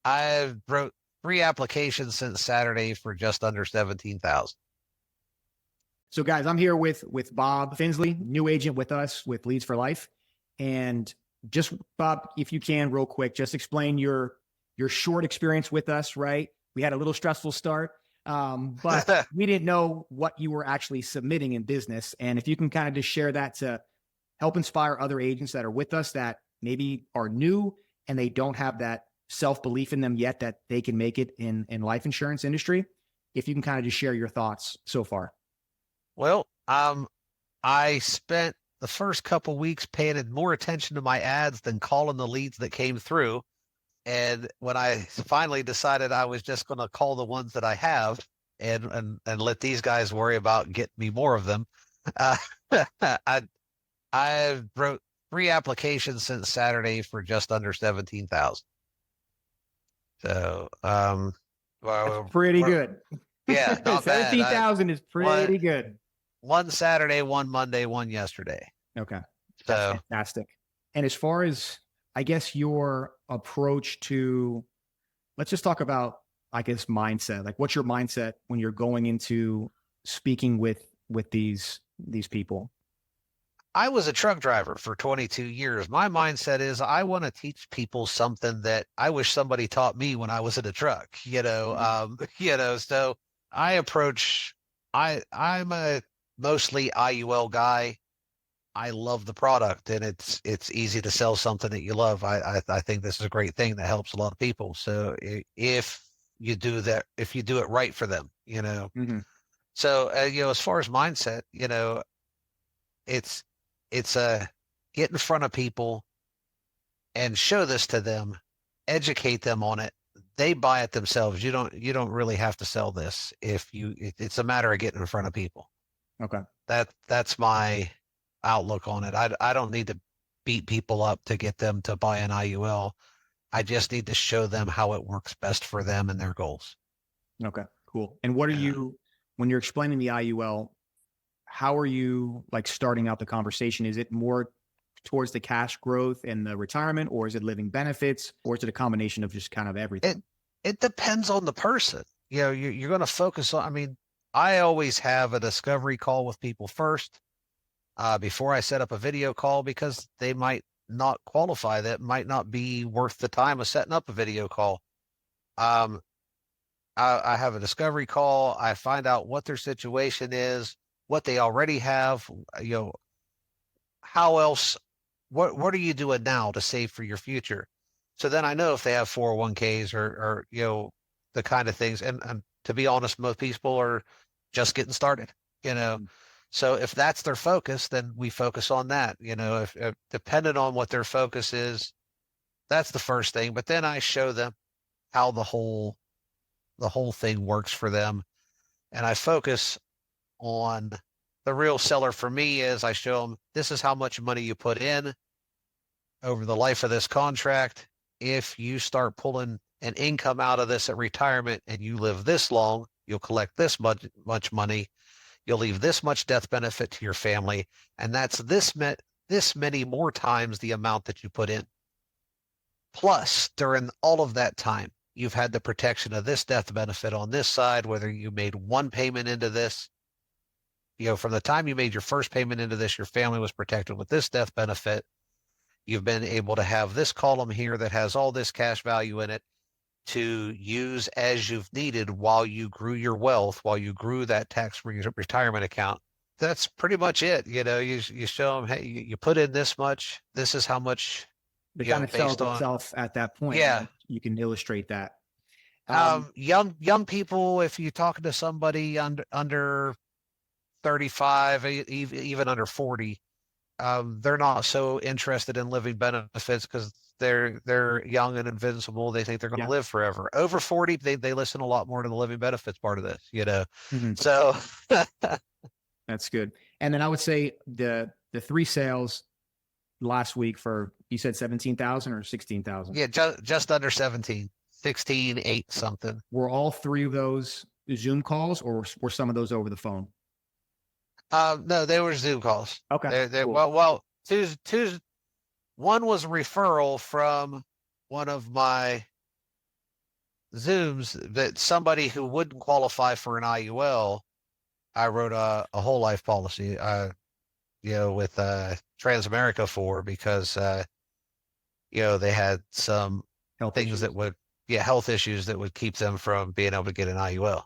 I wrote 3 applications since Saturday for just under 17,000. So guys, I'm here with Bob Finsley, new agent with us with Leads for Life. And just Bob, if you can real quick, just explain your short experience with us, right? We had a little stressful start, but we didn't know what you were actually submitting in business. And if you can kind of just share that to help inspire other agents that are with us that maybe are new and they don't have that self-belief in them yet that they can make it in life insurance industry. If you can kind of just share your thoughts so far. Well, I spent the first couple weeks paying more attention to my ads than calling the leads that came through. And when I finally decided I was just going to call the ones that I have and let these guys worry about getting me more of them, uh, I wrote 3 applications since Saturday for just under 17,000. So, well, that's pretty good. Yeah, not bad. 17,000 is pretty good. One Saturday, one Monday, one yesterday. Okay. That's fantastic. And as far as, I guess, your approach to, let's just talk about, I guess, mindset. Like, what's your mindset when you're going into speaking with these people? I was a truck driver for 22 years. My mindset is I want to teach people something that I wish somebody taught me when I was in a truck, so I approach, I'm a mostly IUL guy. I love the product and it's easy to sell something that you love. I think this is a great thing that helps a lot of people. So if you do that, if you do it right for them, so, as far as mindset, it's a get in front of people and show this to them, educate them on it. They buy it themselves. You don't really have to sell this it's a matter of getting in front of people. Okay. That's my outlook on it. I don't need to beat people up to get them to buy an IUL. I just need to show them how it works best for them and their goals. Okay, cool. And what are you, when you're explaining the IUL, how are you like starting out the conversation? Is it more towards the cash growth and the retirement, or is it living benefits, or is it a combination of just kind of everything? It depends on the person. You're going to focus on, I always have a discovery call with people first, before I set up a video call, because they might not qualify. That might not be worth the time of setting up a video call. I have a discovery call. I find out what their situation is, what they already have, how else, what are you doing now to save for your future? So then I know if they have 401ks or the kind of things. And to be honest, most people are just getting started, So if that's their focus, then we focus on that. If depending on what their focus is, that's the first thing. But then I show them how the whole thing works for them. And I focus on the real seller for me is I show them, this is how much money you put in over the life of this contract. If you start pulling an income out of this at retirement and you live this long, you'll collect this much money. You'll leave this much death benefit to your family. And that's this many more times the amount that you put in. Plus, during all of that time, you've had the protection of this death benefit on this side, whether you made one payment into this. From the time you made your first payment into this, your family was protected with this death benefit. You've been able to have this column here that has all this cash value in it to use as you've needed while you grew your wealth, while you grew that tax-free retirement account. That's pretty much it. You show them, hey, you put in this much. This is how much. It kind of sells itself at that point. Yeah. Right? You can illustrate that. Young people, if you're talking to somebody under 35, even under 40, they're not so interested in living benefits because they're young and invincible. They think they're going to live forever. Over 40, they listen a lot more to the living benefits part of this, So that's good. And then I would say the 3 sales last week for, you said 17,000 or 16,000? Yeah, just under 17, 16, 8 something. Were all 3 of those Zoom calls, or were some of those over the phone? No, they were Zoom calls. Okay. Cool. Well, one was a referral from one of my Zooms that somebody who wouldn't qualify for an IUL, I wrote a whole life policy, with Transamerica for because they had some Health things issues. that would, health issues that would keep them from being able to get an IUL.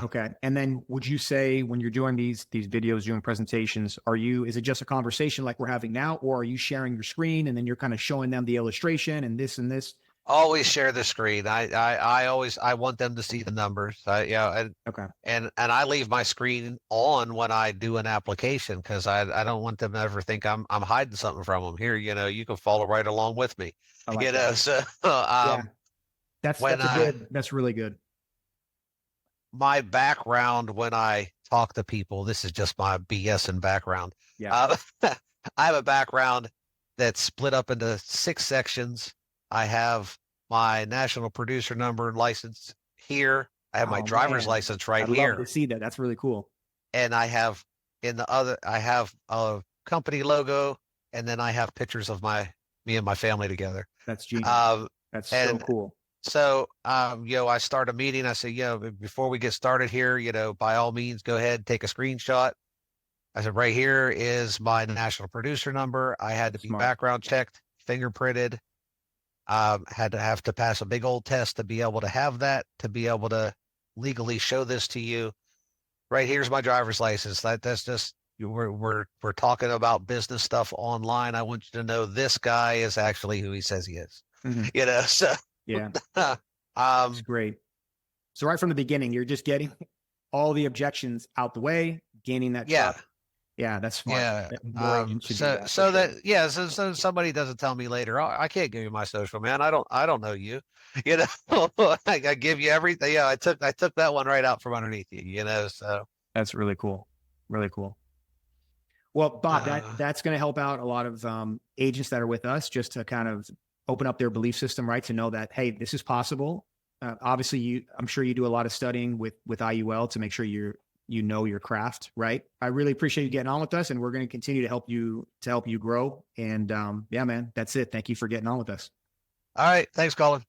Okay. And then would you say when you're doing these videos, doing presentations, is it just a conversation like we're having now, or are you sharing your screen and then you're kind of showing them the illustration and this and this? Always share the screen. I want them to see the numbers. Okay. And I leave my screen on when I do an application because I don't want them to ever think I'm hiding something from them. Here, you can follow right along with me. I like that. So Yeah. when That's really good. my background when I talk to people, this is just my BS and background. Yeah. I have a background that's split up into 6 sections. I have my national producer number and license here. I have my Oh driver's man. license right I'd love to here. see that. That's really cool. And I have a company logo, and then I have pictures of me and my family together. That's genius. Um, That's so and cool. so, I start a meeting. I say, before we get started here, by all means, go ahead, take a screenshot. I said, right here is my national producer number. I had to be Smart. background checked, fingerprinted. Had to have to pass a big old test to be able to have that, to be able to legally show this to you. Right here's my driver's license. That's just we're talking about business stuff online. I want you to know this guy is actually who he says he is. Mhm. So Yeah. um, That's great. So right from the beginning, you're just getting all the objections out the way, gaining that yeah, trust. Yeah, that's smart. yeah. More agents should do that for So sure. so somebody doesn't tell me later, oh, I can't give you my social, man. I don't know you. I give you everything. Yeah, I took that one right out from underneath you. So That's really cool. Really cool. Well, Bob, uh, that's going to help out a lot of agents that are with us just to kind of open up their belief system, right? To know that, hey, this is possible. Obviously, I'm sure you do a lot of studying with IUL to make sure you know your craft, right? I really appreciate you getting on with us, and we're going to continue to help you grow. And yeah, man, that's it. Thank you for getting on with us. all right. Thanks, Colin.